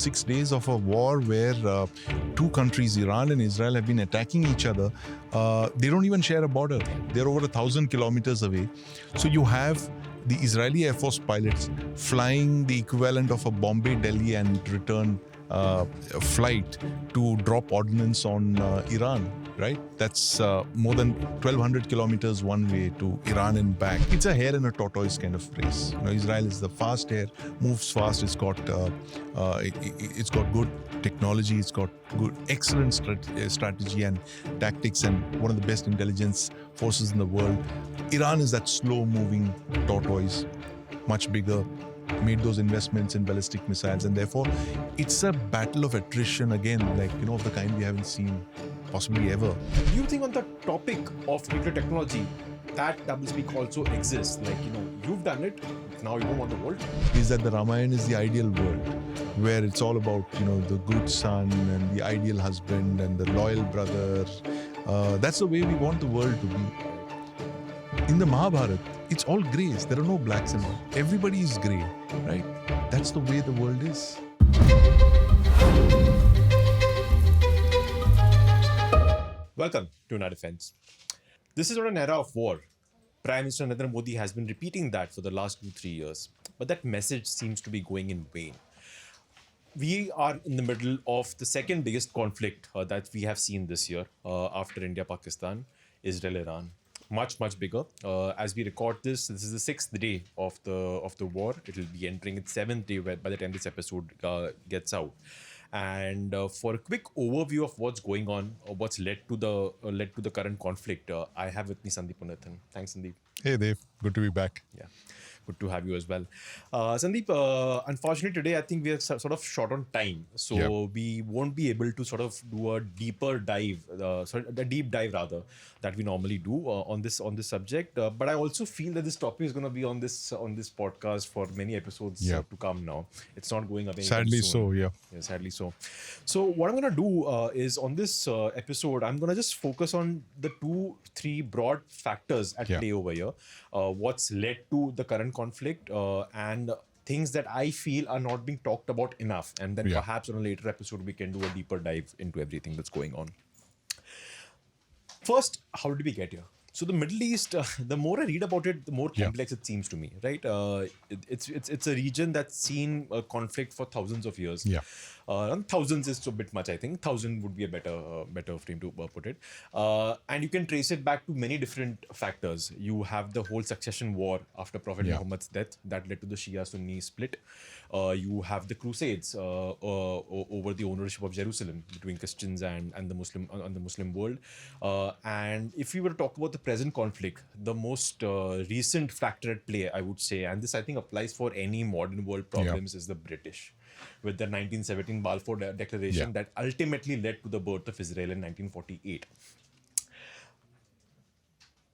6 days of a war where two countries, Iran and Israel, have been attacking each other. They don't even share a border. They're over 1,000 kilometers away. So you have the Israeli Air Force pilots flying the equivalent of a Bombay, Delhi and return flight to drop ordnance on Iran, right? That's more than 1,200 kilometers one way to Iran and back. It's a hare and a tortoise kind of race. Israel is the fast hare, moves fast. It's got good technology. It's got excellent strategy and tactics, and one of the best intelligence forces in the world. Iran is that slow-moving tortoise, much bigger. Made those investments in ballistic missiles, and therefore it's a battle of attrition again, of the kind we haven't seen possibly ever. Do you think on the topic of nuclear technology that doublespeak also exists? You've done it, now you don't want the world. Is that the Ramayana is the ideal world where it's all about the good son and the ideal husband and the loyal brother. That's the way we want the world to be. In the Mahabharata, it's all grays. There are no blacks and white. Everybody is grey, right? That's the way the world is. Welcome to Our Defense. This is not an era of war. Prime Minister Narendra Modi has been repeating that for the last 2-3 years. But that message seems to be going in vain. We are in the middle of the second biggest conflict that we have seen this year after India-Pakistan, Israel-Iran. Much bigger. As we record this is the 6th day of the war. It will be entering its 7th day by the time this episode gets out. And for a quick overview of what's going on, or what's led to the current conflict, I have with me Sandeep Unnithan. Thanks, Sandeep. Hey, Dev. Good to be back. Yeah. Good to have you as well. Sandeep, unfortunately today I think we are sort of short on time. So we won't be able to sort of do a deeper dive, a deep dive rather, that we normally do on this subject. But I also feel that this topic is going to be on this podcast for many episodes to come now. It's not going away. Sadly soon. so, yeah. Yeah, sadly so. So what I'm going to do is on this episode, I'm going to just focus on the 2-3 broad factors at play over here. What's led to the current conflict and things that I feel are not being talked about enough. And then perhaps on a later episode, we can do a deeper dive into everything that's going on. First, how did we get here? So the Middle East, the more I read about it, the more complex it seems to me, right? It's a region that's seen a conflict for thousands of years. Yeah. Thousands is a bit much, I think. 1,000 would be a better frame to put it. And you can trace it back to many different factors. You have the whole succession war after Prophet Muhammad's death that led to the Shia-Sunni split. You have the Crusades over the ownership of Jerusalem between Christians and the Muslim world. And if we were to talk about the present conflict, the most recent factor at play, I would say, and this I think applies for any modern world problems, is the British, with the 1917 Balfour Declaration that ultimately led to the birth of Israel in 1948.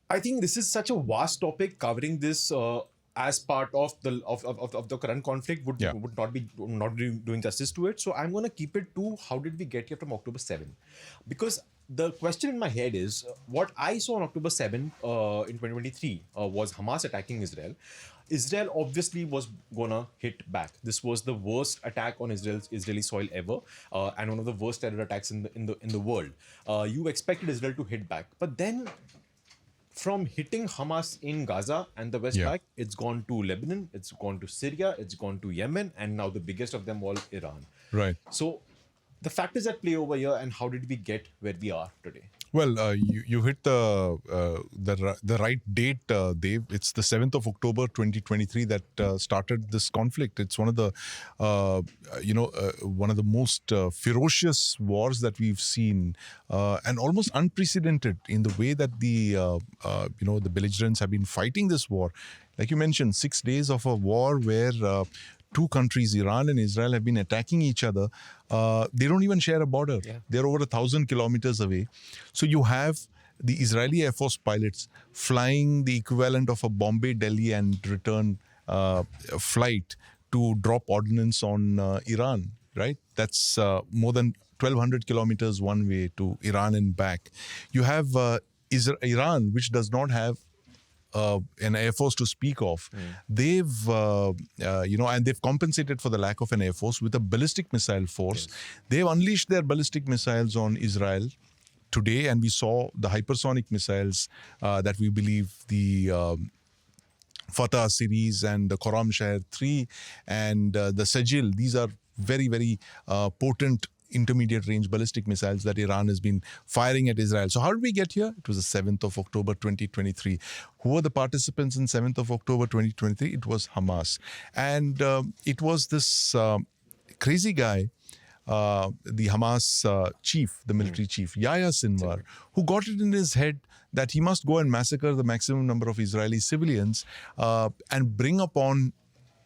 I think this is such a vast topic. Covering this as part of the current conflict would not be doing justice to it. So I'm going to keep it to how did we get here from October 7? Because the question in my head is, what I saw on October 7 in 2023 was Hamas attacking Israel. Israel obviously was gonna hit back. This was the worst attack on Israeli soil ever, and one of the worst terror attacks in the world. You expected Israel to hit back, but then from hitting Hamas in Gaza and the West Bank, it's gone to Lebanon, it's gone to Syria, it's gone to Yemen, and now the biggest of them all, Iran. Right. So the factors at play over here, and how did we get where we are today? Well, you hit the right date, Dev. It's the 7th of October 2023 that started this conflict. It's one of the one of the most ferocious wars that we've seen, and almost unprecedented in the way that the belligerents have been fighting this war. Like you mentioned, 6 days of a war where two countries, Iran and Israel, have been attacking each other. They don't even share a border. They're over 1,000 kilometers away. So you have the Israeli Air Force pilots flying the equivalent of a Bombay, Delhi and return flight to drop ordnance on Iran, right? That's more than 1,200 kilometers one way to Iran and back. You have Iran, which does not have an air force to speak of. They've, and they've compensated for the lack of an air force with a ballistic missile force. Yes. They've unleashed their ballistic missiles on Israel today, and we saw the hypersonic missiles that we believe the Fatah series and the Khorram Shahar 3 and the Sajil. These are very, very potent intermediate range ballistic missiles that Iran has been firing at Israel. So how did we get here? It was the 7th of October 2023. Who were the participants in 7th of October 2023? It was Hamas. And it was this crazy guy, the Hamas chief, the military chief, Yahya Sinwar, who got it in his head that he must go and massacre the maximum number of Israeli civilians and bring upon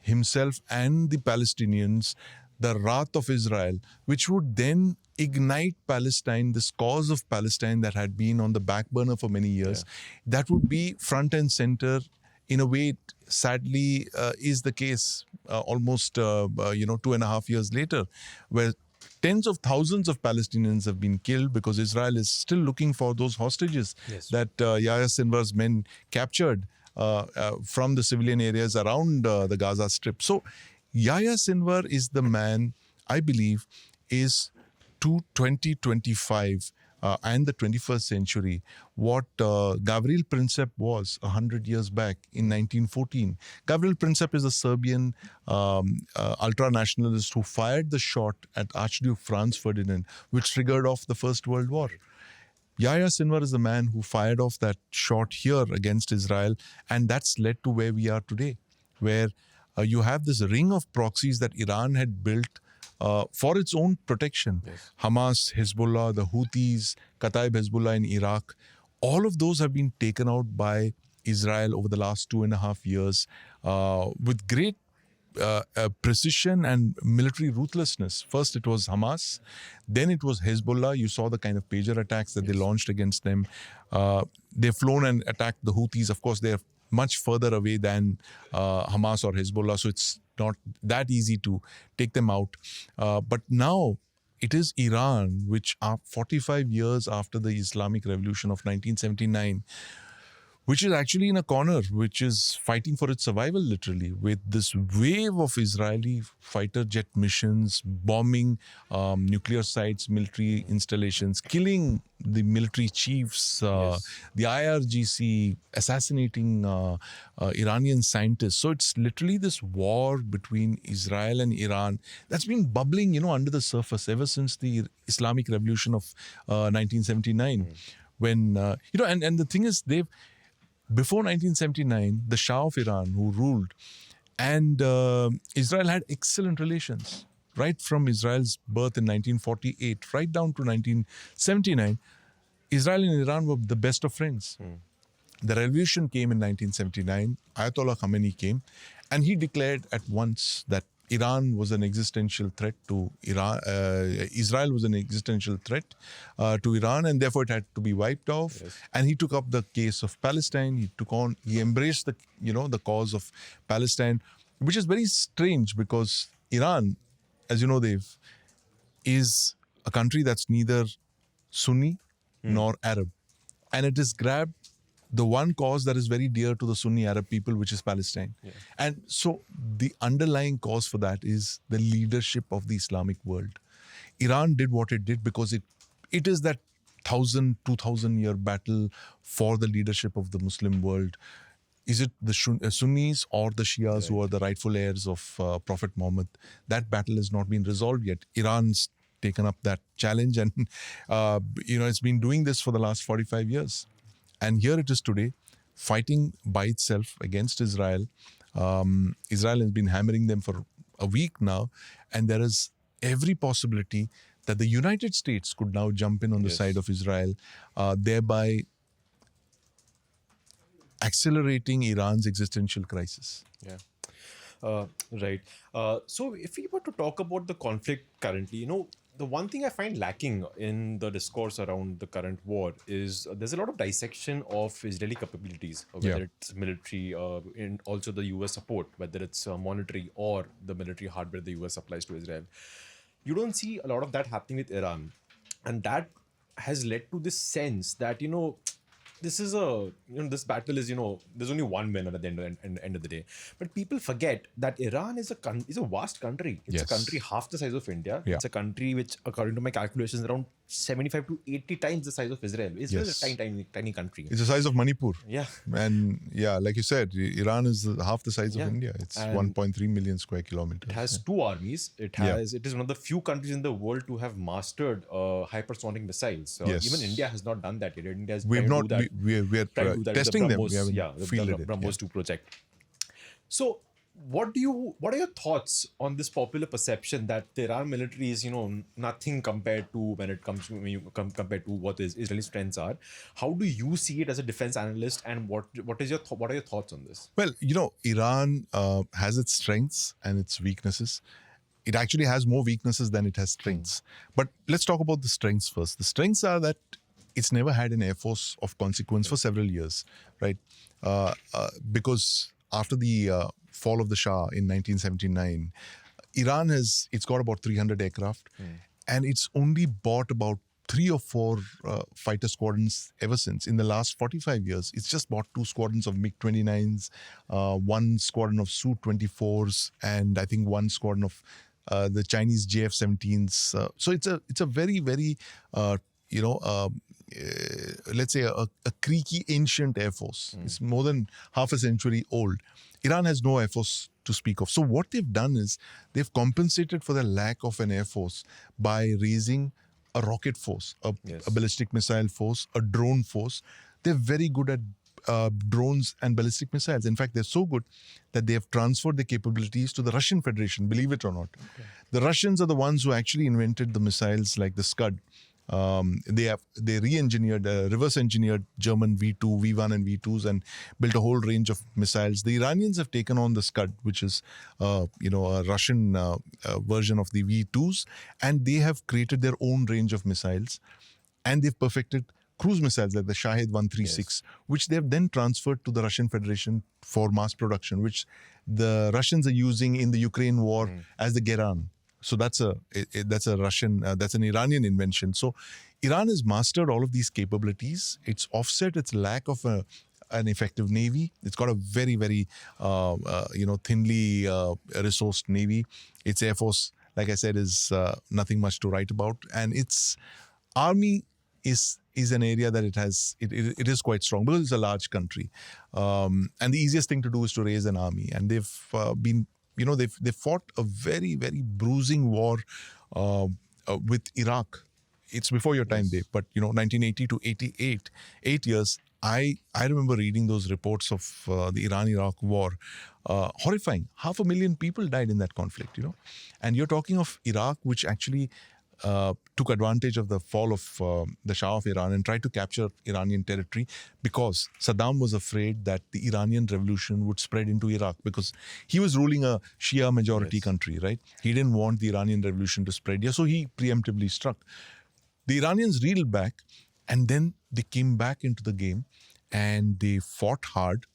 himself and the Palestinians the wrath of Israel, which would then ignite Palestine, this cause of Palestine that had been on the back burner for many years. That would be front and center. In a way, it sadly is the case almost 2.5 years later, where tens of thousands of Palestinians have been killed because Israel is still looking for those hostages that Yahya Sinwar's men captured from the civilian areas around the Gaza Strip. So Yahya Sinwar is the man, I believe, is to 2025 and the 21st century what Gavril Princip was 100 years back in 1914. Gavril Princip is a Serbian ultra-nationalist who fired the shot at Archduke Franz Ferdinand, which triggered off the First World War. Yahya Sinwar is the man who fired off that shot here against Israel, and that's led to where we are today, where you have this ring of proxies that Iran had built for its own protection. Hamas, Hezbollah, the Houthis, Kataib Hezbollah in Iraq, all of those have been taken out by Israel over the last 2.5 years with great precision and military ruthlessness. First it was Hamas, then it was Hezbollah. You saw the kind of pager attacks that they launched against them. They've flown and attacked the Houthis. Of course, they're much further away than Hamas or Hezbollah, so it's not that easy to take them out. But now it is Iran, which 45 years after the Islamic Revolution of 1979, which is actually in a corner, which is fighting for its survival literally, with this wave of Israeli fighter jet missions, bombing nuclear sites, military installations, killing the military chiefs, the IRGC, assassinating Iranian scientists. So it's literally this war between Israel and Iran that's been bubbling, under the surface ever since the Islamic Revolution of 1979. When, and the thing is, before 1979, the Shah of Iran, who ruled, and Israel had excellent relations. Right from Israel's birth in 1948, right down to 1979, Israel and Iran were the best of friends. The revolution came in 1979. Ayatollah Khamenei came, and he declared at once that Iran was an existential threat to Iran. Israel was an existential threat to Iran, and therefore it had to be wiped off. And he took up the case of Palestine. He embraced the cause of Palestine, which is very strange because Iran, as you know, Dev, is a country that's neither Sunni nor Arab, and it has grabbed the one cause that is very dear to the Sunni Arab people, which is Palestine. And so the underlying cause for that is the leadership of the Islamic world. Iran did what it did because it is that 2,000 year battle for the leadership of the Muslim world. Is it the Sunnis or the Shias who are the rightful heirs of Prophet Muhammad? That battle has not been resolved yet. Iran's taken up that challenge, and it's been doing this for the last 45 years. And here it is today, fighting by itself against Israel. Israel has been hammering them for a week now, and there is every possibility that the United States could now jump in on the side of Israel, thereby accelerating Iran's existential crisis. Right. So if we were to talk about the conflict currently, the one thing I find lacking in the discourse around the current war is there's a lot of dissection of Israeli capabilities, whether it's military and also the US support, whether it's monetary or the military hardware the US supplies to Israel. You don't see a lot of that happening with Iran. And that has led to this sense that, this is this battle is, there's only one winner at the end of the day. But people forget that Iran is a vast country. It's a country Yes. half the size of India. Yeah. It's a country which, according to my calculations, around 75 to 80 times the size of Israel. Israel is a Yes. tiny country. It's the size of Manipur. Yeah. And yeah, like you said, Iran is half the size of Yeah. India. It's And 1.3 million square kilometers. It has two armies. It is one of the few countries in the world to have mastered hypersonic missiles. Yes. Even India has not done that yet. India has We've tried not, to do that. we are Tried to do that with testing the them. BrahMos, We haven't yeah, the fielded it. BrahMos 2 project. So, what are your thoughts on this popular perception that the Iran military is, nothing compared to compared to what Israeli strengths are? How do you see it as a defense analyst, and what are your thoughts on this? Well, Iran has its strengths and its weaknesses. It actually has more weaknesses than it has strengths. But let's talk about the strengths first. The strengths are that it's never had an air force of consequence for several years, right? Because after the fall of the Shah in 1979, it's got about 300 aircraft, and it's only bought about 3 or 4 fighter squadrons ever since. In the last 45 years, it's just bought 2 squadrons of MiG-29s, 1 squadron of Su-24s, and I think 1 squadron of the Chinese JF-17s. So it's a very, very, let's say a creaky ancient air force. It's more than half a century old. Iran has no air force to speak of. So what they've done is they've compensated for the lack of an air force by raising a rocket force, a ballistic missile force, a drone force. They're very good at drones and ballistic missiles. In fact, they're so good that they have transferred the capabilities to the Russian Federation, believe it or not. Okay. The Russians are the ones who actually invented the missiles like the Scud. They re-engineered, reverse engineered German V2, V1 and V2s and built a whole range of missiles. The Iranians have taken on the Scud, which is a Russian version of the V2s, and they have created their own range of missiles, and they've perfected cruise missiles like the Shahed 136, which they have then transferred to the Russian Federation for mass production, which the Russians are using in the Ukraine war as the Geran. So that's a Russian, that's an Iranian invention. So Iran has mastered all of these capabilities. It's offset its lack of an effective navy. It's got a very, very, thinly resourced navy. Its air force, like I said, is nothing much to write about. And its army is an area that it is quite strong because it's a large country. And the easiest thing to do is to raise an army. And they've been... they fought a very, very bruising war with Iraq. It's before your time, Dave, but 1980 to 88, 8 years. I remember reading those reports of the Iran-Iraq war. Horrifying. 500,000 people died in that conflict, And you're talking of Iraq, which actually took advantage of the fall of the Shah of Iran and tried to capture Iranian territory because Saddam was afraid that the Iranian revolution would spread into Iraq because he was ruling a Shia majority country, right? He didn't want the Iranian revolution to spread here, so he preemptively struck. The Iranians reeled back, and then they came back into the game and they fought hard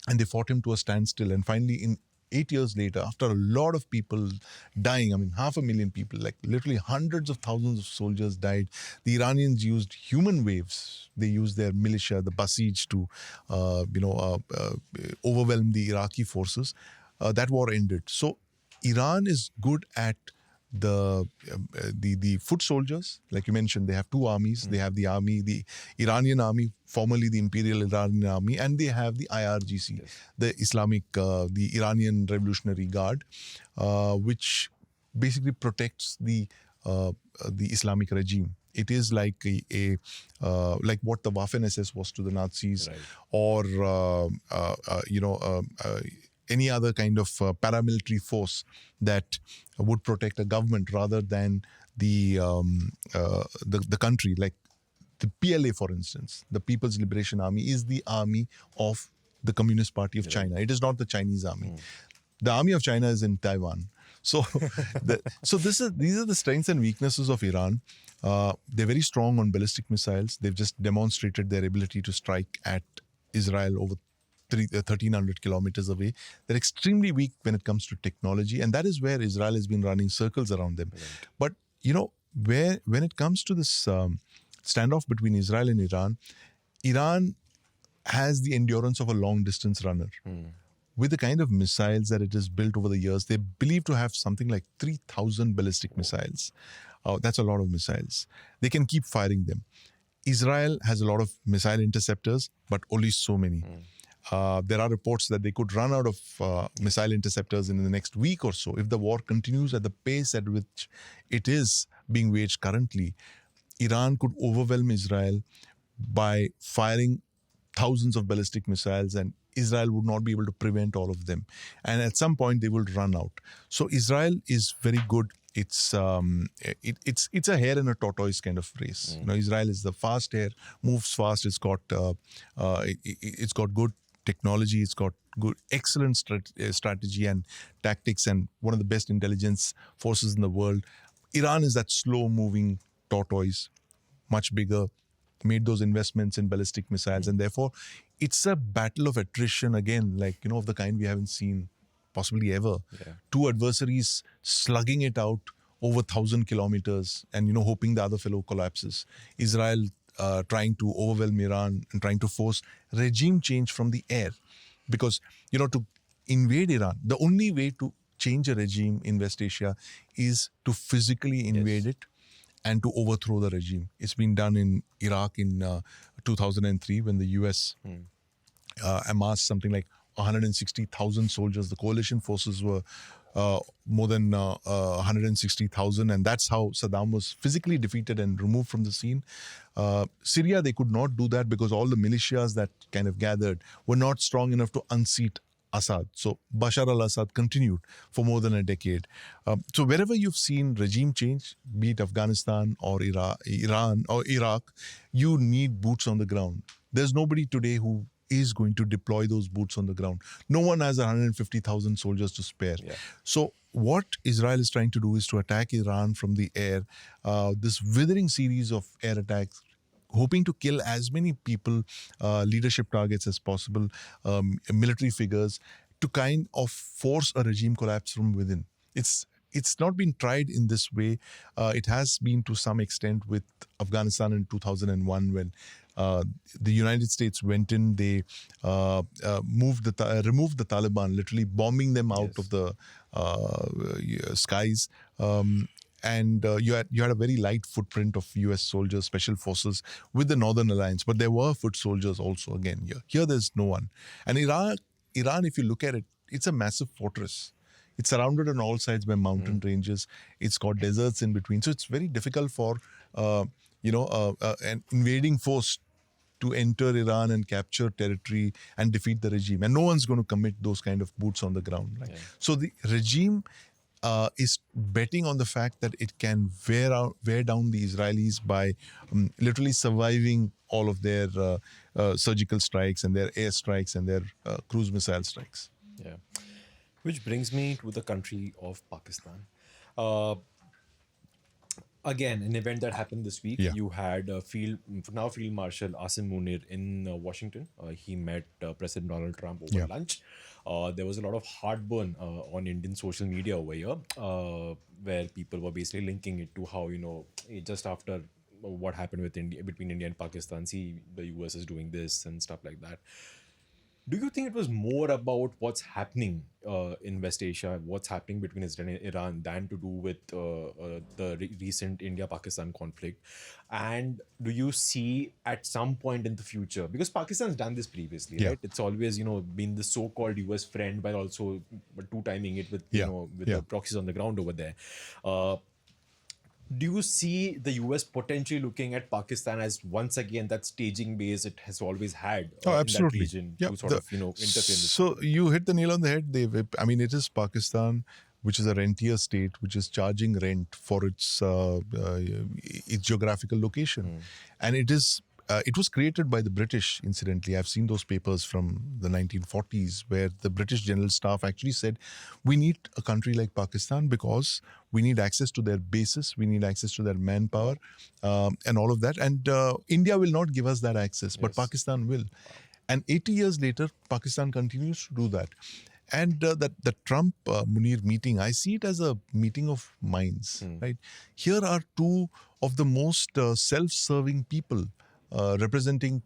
and they fought him to a standstill. And finally, in 8 years later, after a lot of people dying, 500,000 people, like literally hundreds of thousands of soldiers died, the Iranians used human waves. They used their militia, the Basij, to overwhelm the Iraqi forces. That war ended. So Iran is good at the foot soldiers, like you mentioned. They have 2 armies. They have the Iranian army, formerly the Imperial Iranian Army, and they have the IRGC, the Iranian Revolutionary Guard, which basically protects the Islamic regime. It is like like what the Waffen-SS was to the Nazis, or any other kind of paramilitary force that would protect a government rather than the country. Like the PLA, for instance, the People's Liberation Army, is the army of the Communist Party of China. It is not the Chinese army. The army of China is in Taiwan. So, these are the strengths and weaknesses of Iran. They're very strong on ballistic missiles. They've just demonstrated their ability to strike at Israel over 1,300 kilometers away. They're extremely weak when it comes to technology, and that is where Israel has been running circles around them. But when it comes to this standoff between Israel and Iran, Iran has the endurance of a long-distance runner. With the kind of missiles that it has built over the years, they believe to have something like 3,000 ballistic missiles. That's a lot of missiles. They can keep firing them. Israel has a lot of missile interceptors, but only so many. There are reports that they could run out of missile interceptors in the next week or so. If the war continues at the pace at which it is being waged currently, Iran could overwhelm Israel by firing thousands of ballistic missiles, and Israel would not be able to prevent all of them. And at some point, they will run out. So Israel is very good. It's a hare and a tortoise kind of race. You know, Israel is the fast hare, moves fast. It's got good technology. It's got good, excellent strategy and tactics, and one of the best intelligence forces in the world. Iran is that slow-moving tortoise, much bigger, made those investments in ballistic missiles, and therefore it's a battle of attrition again, like, you know, of the kind we haven't seen possibly ever. Two adversaries slugging it out over 1,000 kilometers and, you know, hoping the other fellow collapses. Israel trying to overwhelm Iran and trying to force regime change from the air, because, you know, to invade Iran, the only way to change a regime in West Asia is to physically invade it and to overthrow the regime. It's been done in Iraq in 2003 when the US amassed something like 160,000 soldiers. The coalition forces were more than 160,000, and that's how Saddam was physically defeated and removed from the scene. Syria, they could not do that because all the militias that kind of gathered were not strong enough to unseat Assad. So Bashar al-Assad continued for more than a decade. So wherever you've seen regime change, be it Afghanistan or Iran or Iraq, you need boots on the ground. There's nobody today who is going to deploy those boots on the ground. No one has 150,000 soldiers to spare. So what Israel is trying to do is to attack Iran from the air. This withering series of air attacks, hoping to kill as many people, leadership targets as possible, military figures, to kind of force a regime collapse from within. It's not been tried in this way. It has been to some extent with Afghanistan in 2001 when the United States went in. They removed the Taliban, literally bombing them out of the skies. And you had a very light footprint of U.S. soldiers, special forces with the Northern Alliance, but there were foot soldiers also again here. Here there's no one. And Iran, if you look at it, it's a massive fortress. It's surrounded on all sides by mountain ranges. It's got deserts in between. So it's very difficult for an invading force to enter Iran and capture territory and defeat the regime. And no one's going to commit those kind of boots on the ground. Right? So the regime is betting on the fact that it can wear down the Israelis by literally surviving all of their surgical strikes and their air strikes and their cruise missile strikes. Yeah. Which brings me to the country of Pakistan. Again, an event that happened this week. You had Field Marshal Asim Munir in Washington. He met President Donald Trump over lunch. There was a lot of heartburn on Indian social media over here, where people were basically linking it to how, just after what happened between India and Pakistan, see, the US is doing this and stuff like that. Do you think it was more about what's happening in West Asia, what's happening between Israel and Iran, than to do with the recent India-Pakistan conflict? And do you see at some point in the future, because Pakistan's done this previously, right? It's always, been the so-called US friend, but also two-timing it with, the proxies on the ground over there. Do you see the US potentially looking at Pakistan as once again that staging base it has always had absolutely. in that region to sort of interfere in this? So you hit the nail on the head, Dave. It is Pakistan, which is a rentier state, which is charging rent for its geographical location, and it was created by the British, incidentally. I've seen those papers from the 1940s where the British General Staff actually said, we need a country like Pakistan because we need access to their bases, we need access to their manpower, and all of that. And India will not give us that access, but Pakistan will. And 80 years later, Pakistan continues to do that. And the Trump-Munir meeting, I see it as a meeting of minds. Right? Here are two of the most self-serving people representing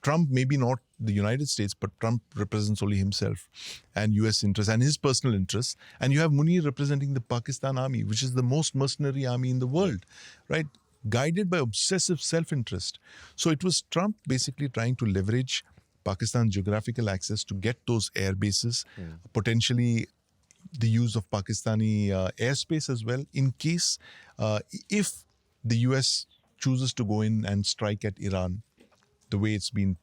Trump, maybe not the United States, but Trump represents only himself and US interests and his personal interests. And you have Munir representing the Pakistan army, which is the most mercenary army in the world, right? Guided by obsessive self-interest. So it was Trump basically trying to leverage Pakistan's geographical access to get those air bases, potentially the use of Pakistani airspace as well, in case if the US chooses to go in and strike at Iran, the way it's been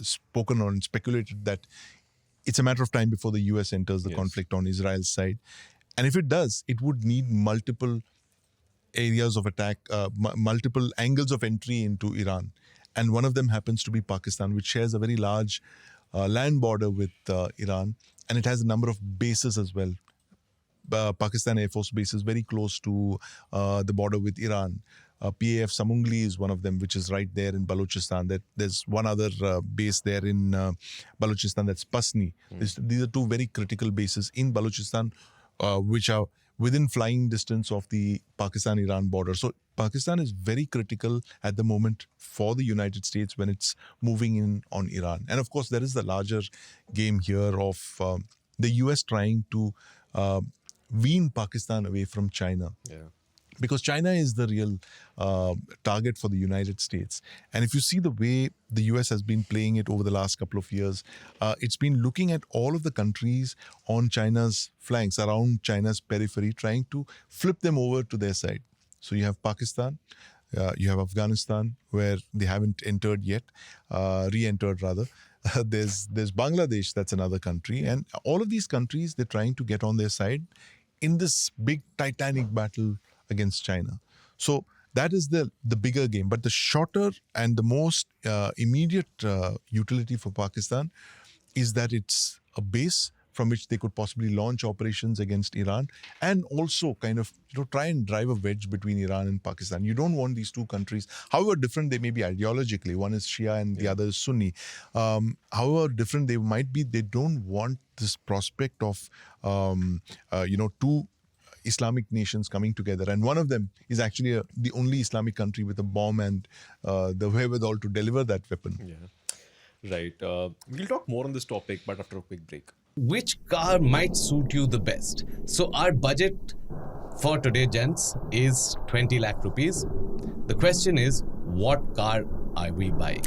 spoken on and speculated that it's a matter of time before the US enters the conflict on Israel's side. And if it does, it would need multiple areas of attack, multiple angles of entry into Iran. And one of them happens to be Pakistan, which shares a very large land border with Iran. And it has a number of bases as well. Pakistan Air Force bases very close to the border with Iran. PAF Samungli is one of them, which is right there in Balochistan. There's one other base there in Balochistan, that's Pasni. These are two very critical bases in Balochistan, which are within flying distance of the Pakistan-Iran border. So Pakistan is very critical at the moment for the United States when it's moving in on Iran. And of course, there is the larger game here of the US trying to wean Pakistan away from China. Because China is the real target for the United States. And if you see the way the US has been playing it over the last couple of years, it's been looking at all of the countries on China's flanks, around China's periphery, trying to flip them over to their side. So you have Pakistan, you have Afghanistan, where they haven't entered yet, re-entered rather. There's Bangladesh, that's another country. And all of these countries, they're trying to get on their side in this big titanic battle against China. So that is the bigger game. But the shorter and the most immediate utility for Pakistan is that it's a base from which they could possibly launch operations against Iran and also kind of try and drive a wedge between Iran and Pakistan. You don't want these two countries, however different they may be ideologically, one is Shia and the other is Sunni, however different they might be, they don't want this prospect of, two Islamic nations coming together. And one of them is actually the only Islamic country with a bomb and the wherewithal to deliver that weapon. Yeah, right. We'll talk more on this topic, but after a quick break. Which car might suit you the best? So our budget for today, gents, is 20 lakh rupees. The question is, what car are we buying?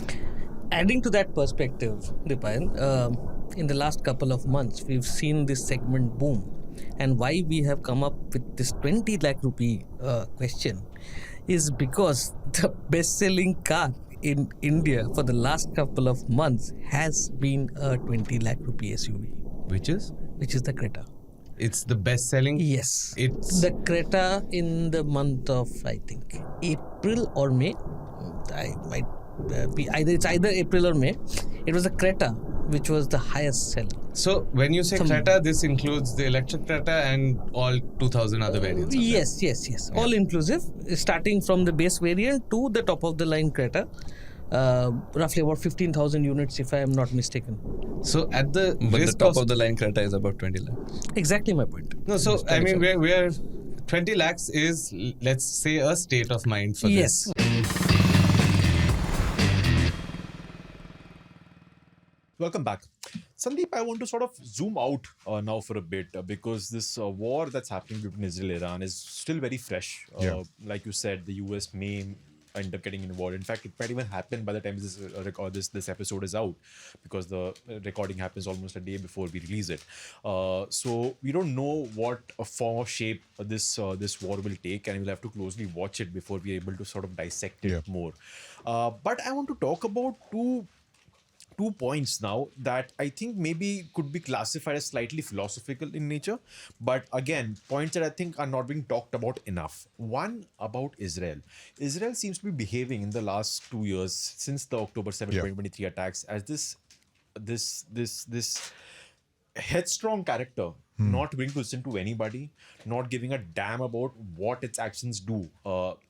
Adding to that perspective, Dipayan, in the last couple of months, we've seen this segment boom. And why we have come up with this 20 lakh rupee question is because the best-selling car in India for the last couple of months has been a 20 lakh rupee SUV. Which is? Which is the Creta. It's the best-selling? Yes. It's the Creta in the month of, I think, April or May. I might be it's either April or May. It was the Creta which was the highest seller. So when you say Creta, this includes the electric Creta and all 2000 other variants? Yes. Yeah. All inclusive, starting from the base variant to the top of the line Creta. Roughly about 15,000 units, if I am not mistaken. So at the top of the line Creta is about 20 lakhs. Exactly my point. No, so I mean, we're 20 lakhs is, let's say, a state of mind for this. Welcome back. Sandeep, I want to sort of zoom out now for a bit because this war that's happening between Israel and Iran is still very fresh. Like you said, the US may end up getting involved. In fact, it might even happen by the time this episode is out, because the recording happens almost a day before we release it. So we don't know what form or shape this war will take, and we'll have to closely watch it before we're able to sort of dissect it more. But I want to talk about two points now that I think maybe could be classified as slightly philosophical in nature, but again, points that I think are not being talked about enough. One, about Israel. Israel seems to be behaving in the last 2 years since the October 7, 2023 attacks as this headstrong character, not willing to listen to anybody, not giving a damn about what its actions do,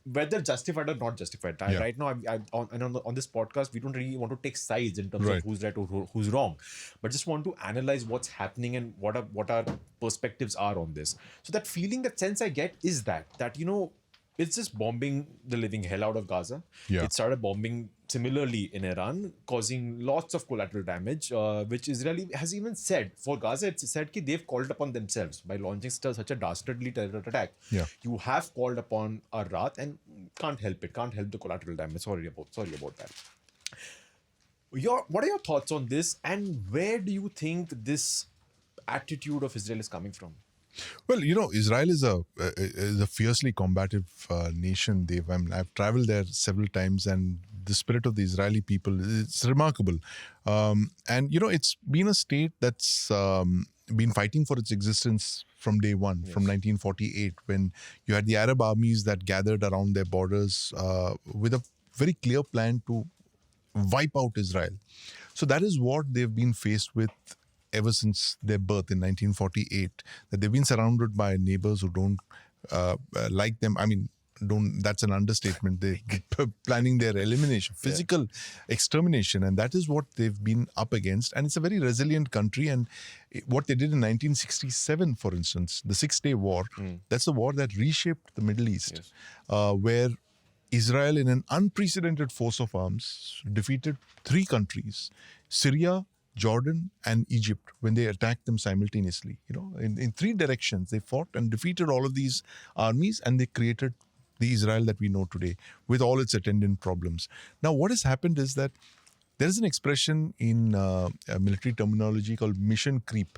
whether justified or not justified. Right now, on this podcast, we don't really want to take sides in terms of who's right or who's wrong, but just want to analyze what's happening and what our perspectives are on this. So that feeling, that sense I get is that it's just bombing the living hell out of Gaza. It started bombing similarly in Iran, causing lots of collateral damage, which Israel has even said. For Gaza, it's said that they've called upon themselves by launching such a dastardly terror attack. Yeah. You have called upon our wrath and can't help it, can't help the collateral damage. Sorry about that. What are your thoughts on this, and where do you think this attitude of Israel is coming from? Well, Israel is a fiercely combative nation. I've traveled there several times, and the spirit of the Israeli people is remarkable. And it's been a state that's been fighting for its existence from day one, from 1948, when you had the Arab armies that gathered around their borders with a very clear plan to wipe out Israel. So that is what they've been faced with ever since their birth in 1948, that they've been surrounded by neighbors who don't like them. I mean, that's an understatement. They're planning their elimination, physical extermination, and that is what they've been up against. And it's a very resilient country. And what they did in 1967, for instance, the Six-Day War, that's the war that reshaped the Middle East, where Israel, in an unprecedented force of arms, defeated three countries: Syria, Jordan, and Egypt, when they attacked them simultaneously. In three directions, they fought and defeated all of these armies, and they created the Israel that we know today, with all its attendant problems. Now, what has happened is that there is an expression in military terminology called mission creep,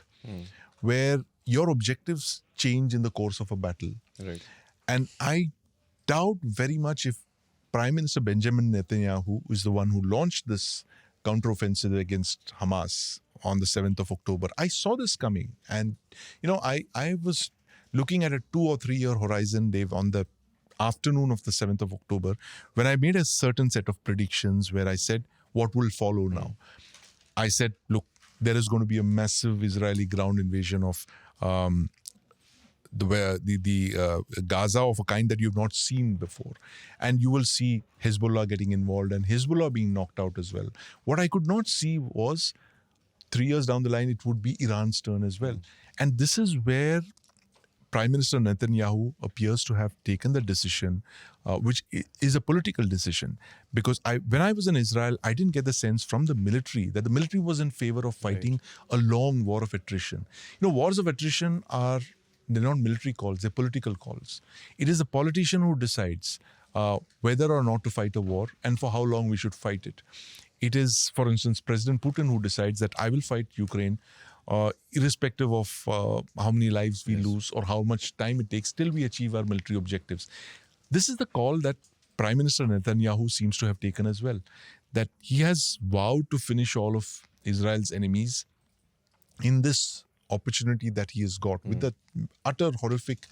where your objectives change in the course of a battle. Right. And I doubt very much if Prime Minister Benjamin Netanyahu is the one who launched this counteroffensive against Hamas on the 7th of October. I saw this coming, and I was looking at a 2 or 3 year horizon, Dave, on the afternoon of the 7th of October, when I made a certain set of predictions where I said what will follow now. I said, look, there is going to be a massive Israeli ground invasion of Gaza of a kind that you've not seen before. And you will see Hezbollah getting involved and Hezbollah being knocked out as well. What I could not see was 3 years down the line, it would be Iran's turn as well. And this is where Prime Minister Netanyahu appears to have taken the decision, which is a political decision. Because when I was in Israel, I didn't get the sense from the military that the military was in favor of fighting a long war of attrition. Wars of attrition they're not military calls, they're political calls. It is the politician who decides whether or not to fight a war and for how long we should fight it. It is, for instance, President Putin who decides that I will fight Ukraine irrespective of how many lives we lose or how much time it takes till we achieve our military objectives. This is the call that Prime Minister Netanyahu seems to have taken as well, that he has vowed to finish all of Israel's enemies in this opportunity that he has got with the utter horrific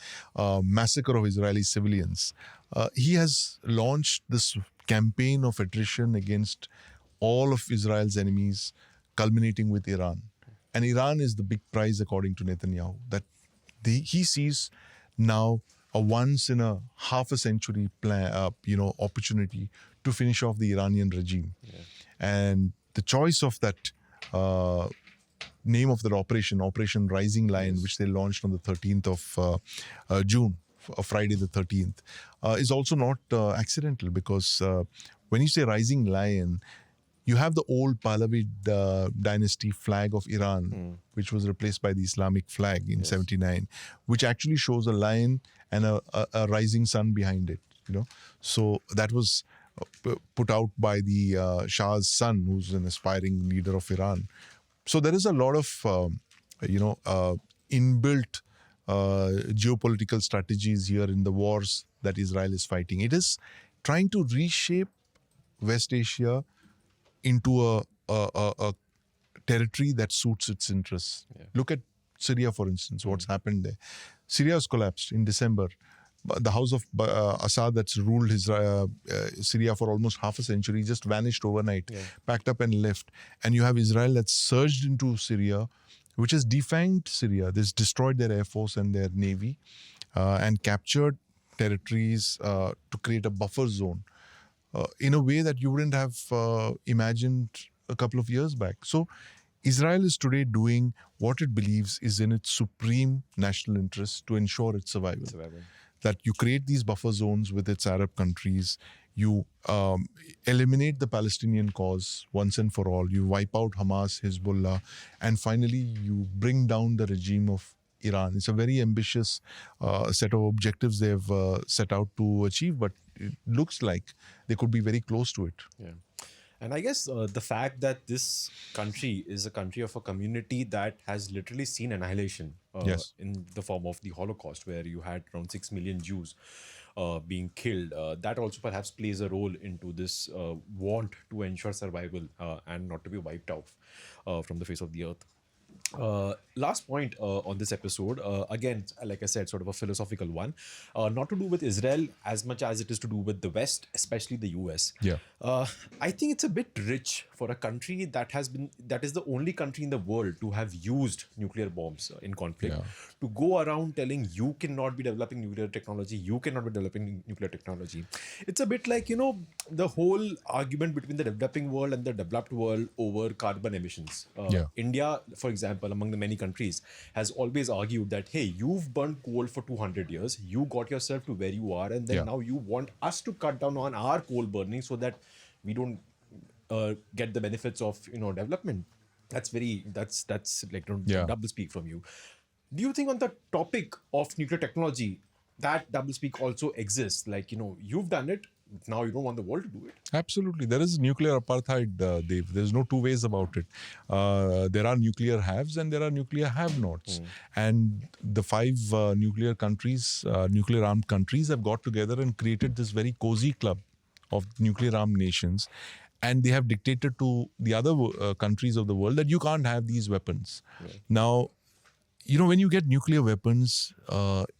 massacre of Israeli civilians. He has launched this campaign of attrition against all of Israel's enemies, culminating with Iran. And Iran is the big prize, according to Netanyahu, that he sees now a once in a half a century opportunity to finish off the Iranian regime. And the choice of that name of that Operation Rising Lion, which they launched on the 13th of June, Friday the 13th, is also not accidental, because when you say Rising Lion, you have the old Pahlavi dynasty flag of Iran, which was replaced by the Islamic flag in 79, which actually shows a lion and a rising sun behind it. So that was put out by the Shah's son, who's an aspiring leader of Iran. So there is a lot of, inbuilt geopolitical strategies here in the wars that Israel is fighting. It is trying to reshape West Asia into a territory that suits its interests. Look at Syria, for instance, what's happened there. Syria has collapsed in December. The house of Assad that's ruled Syria for almost half a century just vanished overnight, packed up and left. And you have Israel that's surged into Syria, which has defanged Syria. This destroyed their air force and their navy and captured territories to create a buffer zone in a way that you wouldn't have imagined a couple of years back. So Israel is today doing what it believes is in its supreme national interest to ensure its survival. that you create these buffer zones with its Arab countries. You eliminate the Palestinian cause once and for all. You wipe out Hamas, Hezbollah, and finally you bring down the regime of Iran. It's a very ambitious set of objectives they've set out to achieve, but it looks like they could be very close to it. Yeah. And I guess the fact that this country is a country of a community that has literally seen annihilation Yes. in the form of the Holocaust, where you had around 6 million Jews being killed, that also perhaps plays a role into this want to ensure survival and not to be wiped off from the face of the earth. Last point on this episode, again, like I said, sort of a philosophical one, not to do with Israel as much as it is to do with the West, especially the US. Yeah. I think it's a bit rich for a country that is the only country in the world to have used nuclear bombs in conflict, Yeah. to go around telling you cannot be developing nuclear technology, you cannot be developing nuclear technology. It's a bit like, the whole argument between the developing world and the developed world over carbon emissions. Yeah. India, for example, among the many countries, has always argued that, hey, you've burned coal for 200 years, you got yourself to where you are, and then Yeah. now you want us to cut down on our coal burning so that we don't get the benefits of development. That's like Yeah. double speak from you. Do you think on the topic of nuclear technology that double speak also exists? Like, you've done it, now you don't want the world to do it. Absolutely. There is nuclear apartheid, Dave. There's no two ways about it. There are nuclear haves and there are nuclear have-nots. And the five nuclear countries, nuclear armed countries have got together and created this very cozy club of nuclear armed nations. And they have dictated to the other countries of the world that you can't have these weapons. Now, when you get nuclear weapons,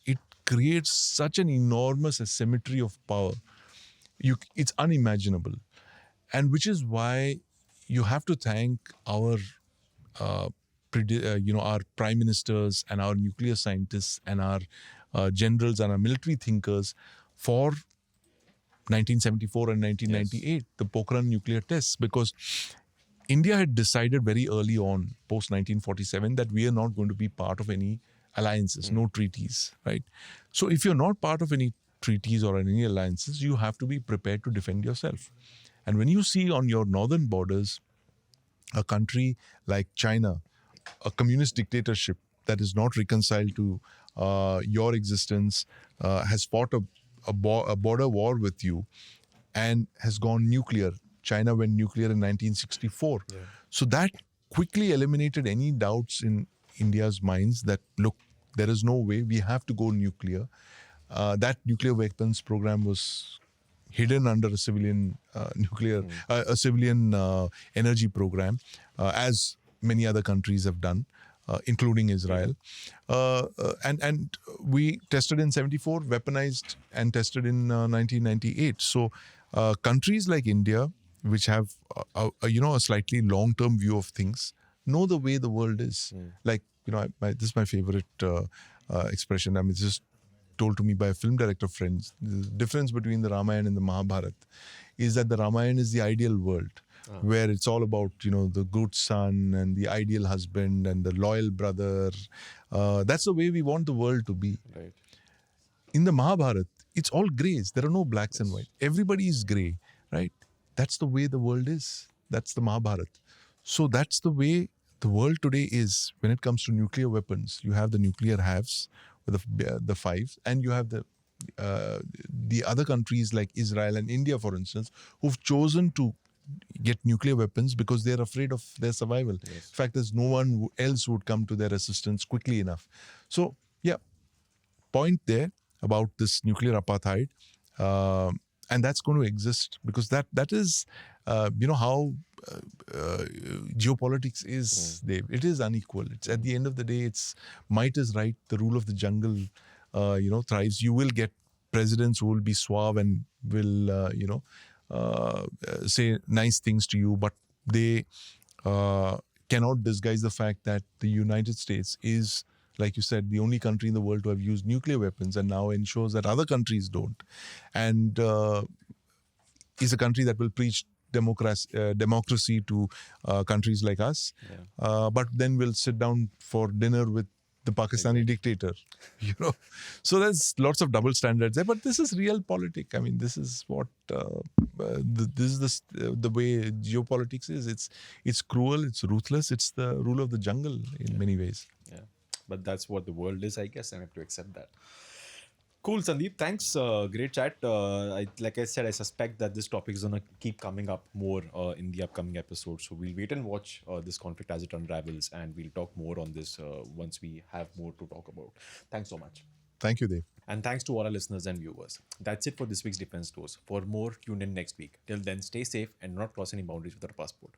it creates such an enormous asymmetry of power. It's unimaginable, and which is why you have to thank our our prime ministers and our nuclear scientists and our generals and our military thinkers for 1974 and 1998, the Pokhran nuclear tests, because India had decided very early on, post 1947, that we are not going to be part of any alliances, no treaties, right? So if you're not part of any treaties or any alliances, you have to be prepared to defend yourself. And when you see on your northern borders a country like China, a communist dictatorship that is not reconciled to your existence, has fought a border war with you and has gone nuclear. China went nuclear in 1964. So that quickly eliminated any doubts in India's minds that, look, there is no way, we have to go nuclear. That nuclear weapons program was hidden under a civilian energy program, as many other countries have done, including Israel. And we tested in 74, weaponized and tested in 1998. So countries like India, which have a slightly long-term view of things, know the way the world is. Like, this is my favorite expression. I mean, it's just told to me by a film director friends. The difference between the Ramayana and the Mahabharata is that the Ramayana is the ideal world, where it's all about, the good son and the ideal husband and the loyal brother. That's the way we want the world to be. Right. In the Mahabharata, it's all grays. There are no blacks and white. Everybody is gray, right? That's the way the world is. That's the Mahabharata. So that's the way the world today is when it comes to nuclear weapons. You have the nuclear haves, with the five, and you have the other countries like Israel and India, for instance, who've chosen to get nuclear weapons because they're afraid of their survival. In fact, there's no one else who would come to their assistance quickly enough. So, yeah, point there about this nuclear apartheid, and that's going to exist because that is, how geopolitics is. Dave. It is unequal. It's at the end of the day, it's might is right. The rule of the jungle, thrives. You will get presidents who will be suave and will, say nice things to you, but they cannot disguise the fact that the United States is, like you said, the only country in the world to have used nuclear weapons and now ensures that other countries don't. And is a country that will preach democracy to countries like us, but then we'll sit down for dinner with the Pakistani dictator, you know. So there's lots of double standards there, but this is real politics. I mean, this is what this is the way geopolitics is. It's cruel, it's ruthless, it's the rule of the jungle in many ways. Yeah, but that's what the world is, I guess, and I have to accept that. Cool, Sandeep. Thanks. Great chat. Like I said, I suspect that this topic is gonna keep coming up more in the upcoming episodes. So we'll wait and watch this conflict as it unravels, and we'll talk more on this once we have more to talk about. Thanks so much. Thank you, Dev. And thanks to all our listeners and viewers. That's it for this week's Defense Dose. For more, tune in next week. Till then, stay safe and not cross any boundaries with our passport.